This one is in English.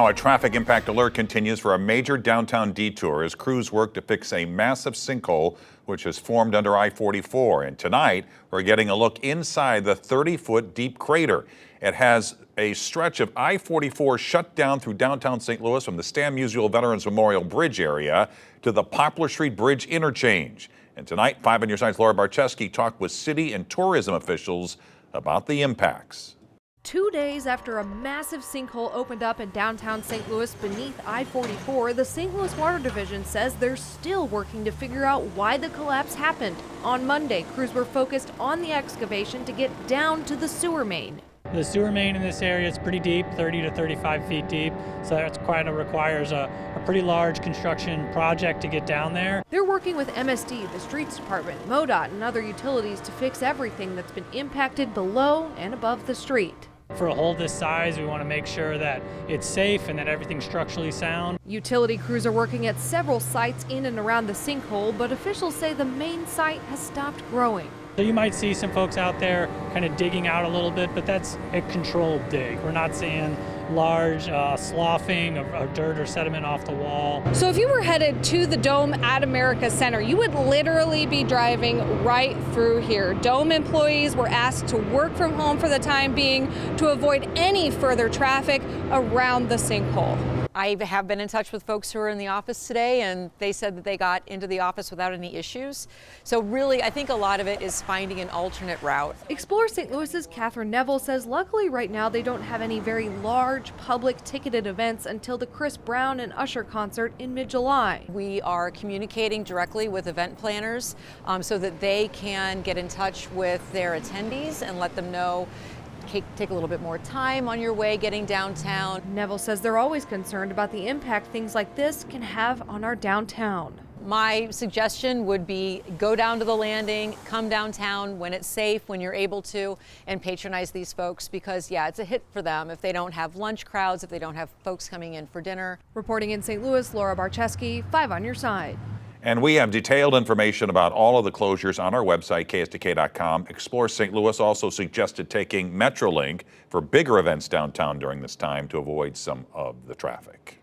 Now, a traffic impact alert continues for a major downtown detour as crews work to fix a massive sinkhole which has formed under I-44. And tonight, we're getting a look inside the 30-foot deep crater. It has a stretch of I-44 shut down through downtown St. Louis from the Stan Musial Veterans Memorial Bridge area to the Poplar Street Bridge interchange. And tonight, 5 on Your Side's Laura Barczewski talked with city and tourism officials about the impacts. 2 days after a massive sinkhole opened up in downtown St. Louis beneath I-44, the St. Louis Water Division says they're still working to figure out why the collapse happened. On Monday, crews were focused on the excavation to get down to the sewer main. The sewer main in this area is pretty deep, 30 to 35 feet deep, so that's requires a pretty large construction project to get down there. They're working with MSD, the Streets Department, MoDOT, and other utilities to fix everything that's been impacted below and above the street. For a hole this size, we want to make sure that it's safe and that everything's structurally sound. Utility crews are working at several sites in and around the sinkhole, but officials say the main site has stopped growing. So you might see some folks out there kind of digging out a little bit, but that's a controlled dig. We're not seeing large sloughing of dirt or sediment off the wall. So if you were headed to the Dome at America Center, you would literally be driving right through here. Dome employees were asked to work from home for the time being to avoid any further traffic around the sinkhole. I have been in touch with folks who are in the office today, and they said that they got into the office without any issues. So really, I think a lot of it is finding an alternate route. Explore St. Louis's Catherine Neville says luckily right now they don't have any very large public ticketed events until the Chris Brown and Usher concert in mid-July. We are communicating directly with event planners so that they can get in touch with their attendees and let them know take a little bit more time on your way getting downtown. Neville says they're always concerned about the impact things like this can have on our downtown. My suggestion would be go down to the landing, come downtown when it's safe, when you're able to, and patronize these folks because, yeah, it's a hit for them if they don't have lunch crowds, if they don't have folks coming in for dinner. Reporting in St. Louis, Laura Barczewski, 5 on Your Side. And we have detailed information about all of the closures on our website, KSDK.com. Explore St. Louis also suggested taking Metrolink for bigger events downtown during this time to avoid some of the traffic.